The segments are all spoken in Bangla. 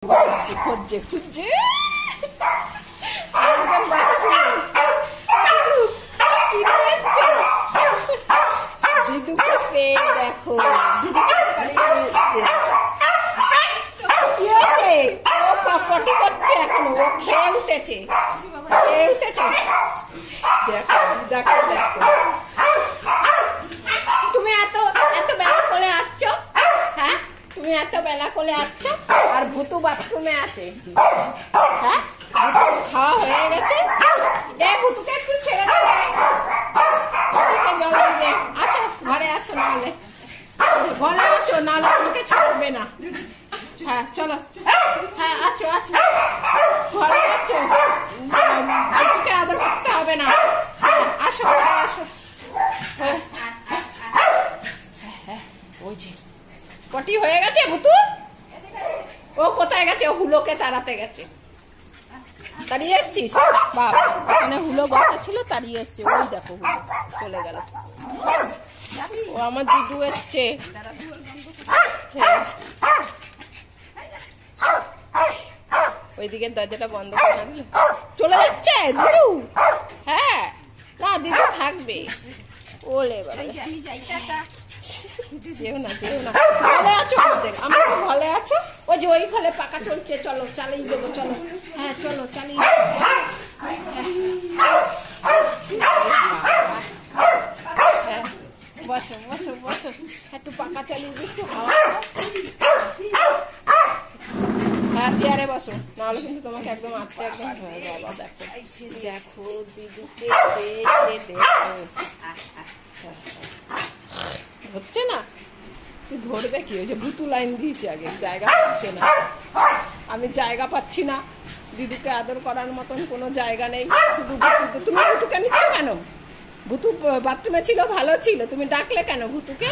খুঁজছে খুঁজছে দিদুকে পেয়ে দেখো পটি করছে এখন ও খেয়ে উঠেছে দেখো দেখো দেখো তুমি এত বেলা করে আসছো হ্যাঁ তুমি এত বেলা করে আসছো আর ভুতু বাথরুমে আছে হ্যাঁ খাওয়া হয়ে গেছে ভুতুকে একটু ছেড়ে জল দিয়ে আসো ঘরে আসো নাহলে ঘরে আছো নাহলে তোমাকে ছাড়বে না হ্যাঁ চলো হ্যাঁ আছো আছো ঘরে আছো ভুতুকে আদর করতে হবে না আসো ঘরে আসো ওই যে পটি হয়ে গেছে ভুতু ও কোথায় গেছে ও হুলোকে তাড়াতে গেছে তাড়িয়ে এসছিস বাবা এখানে হুলো বসা ছিল তাড়িয়ে এসছে ওই দেখো হুলো চলে গেল ও আমার দিদু এসছে ওইদিকে দরজাটা বন্ধ করে দিলে চলে যাচ্ছে দিদু হ্যাঁ না দিদু থাকবে ওলে বাবা যেও না ভালো আছো আমাদের ভালো আছো ওই যে ওই ফলে পাকা চলছে চলো চালিয়ে দেবো চলো হ্যাঁ চলো চালিয়ে হ্যাঁ বসো বসো বসো একটু পাকা চালিয়ে একটু হাওয়া হ্যাঁ চেয়ারে বসো নাহলে কিন্তু তোমাকে একদম আটকে একদম হয়ে বাবা দেখো দেখো দিদুকে দেখো হচ্ছে না তুই ধরবে কি ওই যে ভুতু লাইন দিয়েছি আগে জায়গা পাচ্ছে না আমি জায়গা পাচ্ছি না দিদুকে আদর করার মতন কোনো জায়গা নেই শুধু তুমি ভুতুকে নিচ্ছ কেন ভুতু বাথরুমে ছিল ভালো ছিল তুমি ডাকলে কেন ভুতুকে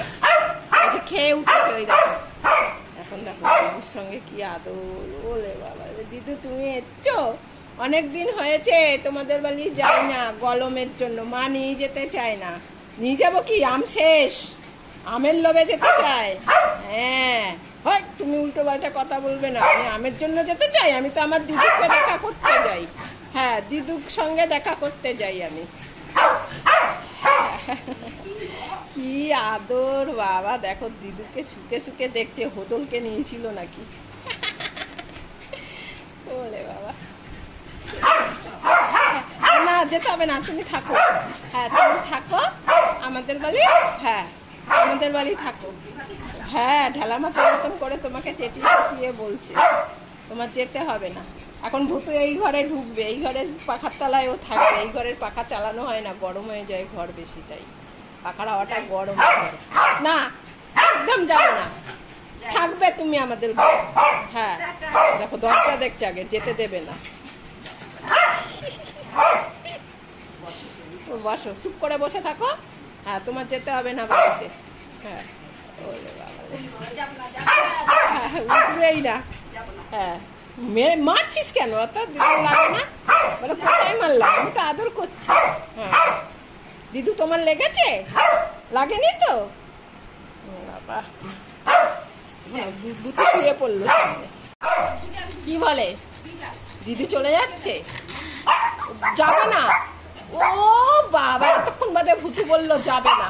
যে খেয়ে উঠেছে ওই দেখো এখন দেখো দিদুর সঙ্গে কি আদর ওলে বাবা দিদু তুমি এসছো অনেকদিন হয়েছে তোমাদের বাড়ি যাই না গরমের জন্য মা নিয়ে যেতে চায় না নিয়ে যাবো কি আম শেষ আমের লোভে যেতে চাই হ্যাঁ হয় তুমি উল্টো পাল্টা কথা বলবে না আমি আমের জন্য যেতে চাই আমি তো আমার দিদুকে দেখা করতে যাই হ্যাঁ দিদুর সঙ্গে দেখা করতে যাই আমি কি আদর বাবা দেখো দিদুকে শুকে শুকে দেখছে হোদলকে নিয়েছিল নাকি ওরে বাবা না যেতে হবে না তুমি থাকো হ্যাঁ তুমি থাকো আমাদের বাড়ি হ্যাঁ আমাদের বাড়ি থাকো হ্যাঁ ঢেলা মাথার মতন করে তোমাকে চেঁচিয়ে বলছে তোমার যেতে হবে না এখন ভুতু এই ঘরে ঢুকবে এই ঘরের পাখার তলায় ও থাকবে এই ঘরের পাখা চালানো হয় না গরম হয়ে যায় ঘর বেশি তাই পাখার হাওয়াটা গরম না একদম যাবে না থাকবে তুমি আমাদের হ্যাঁ দেখো দরজা দেখছে আগে যেতে দেবে না বসো চুপ করে বসে থাকো হ্যাঁ তোমার যেতে হবে না বাড়িতে হ্যাঁ উঠবেই না হ্যাঁ মারছিস কেন অত দিদু লাগে না বলে কোথায় মারলাম আমি তো আদর করছি হ্যাঁ দিদু তোমার লেগেছে লাগেনি তো বাবা বুঝে শুয়ে পড়লো কি বলে দিদু চলে যাচ্ছে যাবে না ও বাবা এতক্ষণ বাদে ভুতু বললো যাবে না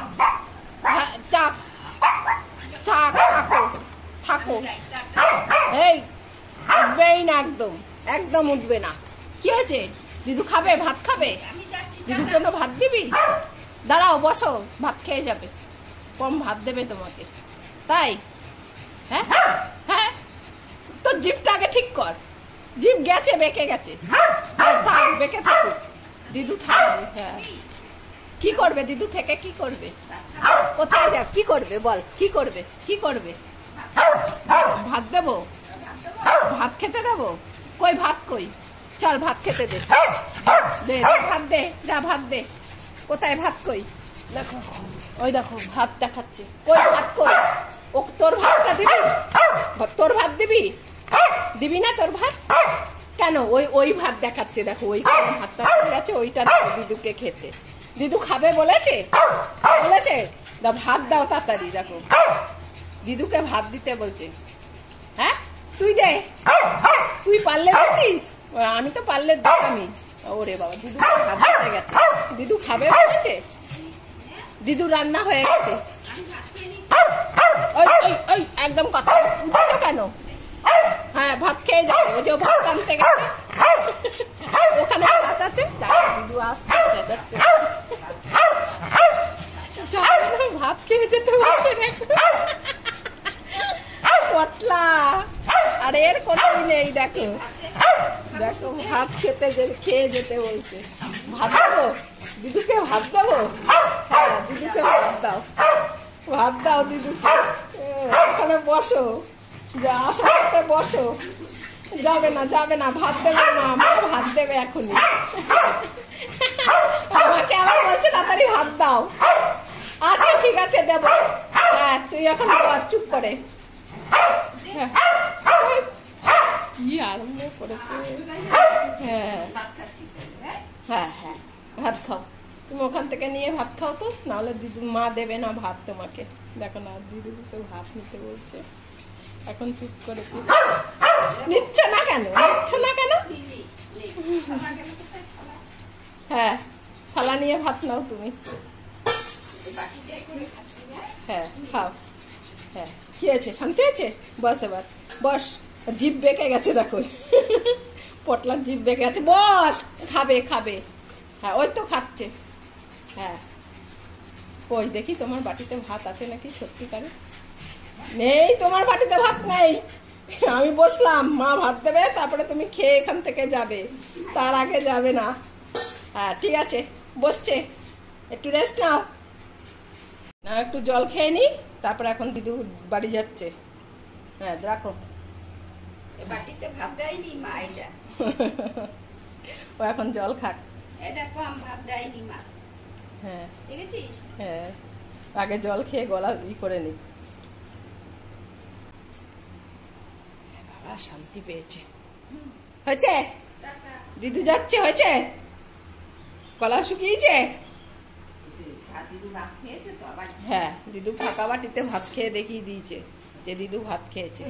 হ্যাঁ থাক থাকো থাকো এই উঠবেই না একদম একদম উঠবে না কি হয়েছে দিদু খাবে ভাত খাবে দিদুর জন্য ভাত দিবি দাঁড়াও বসো ভাত খেয়ে যাবে কম ভাত দেবে তোমাকে তাই হ্যাঁ হ্যাঁ তোর জিভটা আগে ঠিক কর জিভ গেছে বেঁকে গেছে থাক বেঁকে থাকুক দিদু থাকবে হ্যাঁ কি করবে দিদু থেকে কি করবে কোথায় যাক কি করবে বল কি করবে কি করবে ভাত দেবো ভাত খেতে দেবো কই ভাত কই চল ভাত খেতে দে দে ভাত দে যা ভাত দে কোথায় ভাত কই দেখো ওই দেখো ভাত দেখাচ্ছে কই ভাত কই ও তোর ভাতটা দিবি তোর ভাত দিবি দিবি না তোর ভাত কেন ওই ভাত দেখাচ্ছে দেখো ওই ভাতটা আছে ওইটা দিদুকে খেতে দিদু খাবে বলেছে বলেছে ভাত দাও তাড়াতাড়ি দেখো দিদুকে ভাত দিতে বলছে হ্যাঁ তুই দে আমি তো পারলে দিতামই। ওরে বাবা, দিদু ভাত হয়ে গেছে। দিদু খাবে বলেছে, দিদু রান্না হয়ে গেছে। ওই ওই ওই একদম কথা উঠেছো কেন? হ্যাঁ, ভাত খেয়ে যাবে। ওই যে ভাত আনতে গেছে, ওখানে ভাত আছে। দিদু আসতে যাচ্ছে, ভাত খেয়ে যেতে বলছে। দেখো পটলা, আর এর কোনোই নেই। দেখো দেখো, ভাত খেয়ে যেতে বলছে। ভাত দেবো দিদুকে, ভাত দেবো। হ্যাঁ, দিদুকে ভাত দাও, ভাত দাও দিদুকে। ওখানে বসো, যা আসতে বসো। যাবে না, যাবে না, ভাত দেবে না, মা ভাত দেবে এখনই। আমাকে আবার বলছে তাড়াতাড়ি ভাত দাও। আচ্ছা ঠিক আছে, দেবো। হ্যাঁ, তুই এখন বস চুপ করে। কি আরম্ভ করেছে। হ্যাঁ হ্যাঁ হ্যাঁ, ভাত খাও তুমি, ওখান থেকে নিয়ে ভাত খাও তো, নাহলে দিদু মা দেবে না ভাত তোমাকে। দেখো না, দিদুকে ভাত নিতে বলছে। এখন চুপ করে নিচ্ছে না কেন, নিচ্ছে না কেন? হ্যাঁ, থালা নিয়ে ভাত নাও তুমি। হ্যাঁ খাও। হ্যাঁ, কি আছে, শান্তি আছে? বস এবার, বস। জিভ বেঁকে গেছে দেখো, পটলার জিভ বেঁকে গেছে। বস, খাবে খাবে। হ্যাঁ, ওই তো খাচ্ছে। হ্যাঁ, ওই দেখি তোমার বাটিতে ভাত আছে নাকি সত্যিকারে। নেই, তোমার বাটিতে ভাত নেই। আমি বসলাম, মা ভাত দেবে, তারপরে তুমি খেয়ে এখান থেকে যাবে, তার আগে যাবে না। হ্যাঁ ঠিক আছে, বসছে, একটু রেস্ট নাও না, একটু জল খেয়ে নি, তারপরে এখন দিদু বাড়ি যাচ্ছে। হ্যাঁ রাখো। বাটিতে ভাত দেয়নি মা, এটা ও এখন জল খাক। এটা কম ভাত দেয়নি মা। হ্যাঁ দেখেছিস? হ্যাঁ, আগে জল খেয়ে গলা করে নি। বাবা শান্তি পেয়েছে। হয়েছে, দিদু যাচ্ছে, হয়েছে, গলা শুকিয়েছে। হ্যাঁ, দিদু ফাঁকা বাটিতে ভাত খেয়ে দেখিয়ে দিয়েছে যে দিদু ভাত খেয়েছে।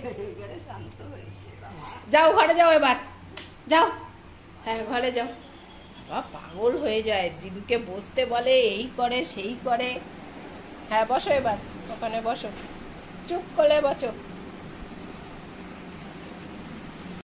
যাও ঘরে যাও এবার, যাও। হ্যাঁ ঘরে যাও। বাবা পাগল হয়ে যায়, দিদুকে বসতে বলে, এই করে সেই করে। হ্যাঁ বসো এবার, ওখানে বসো, চুপ করে বসো।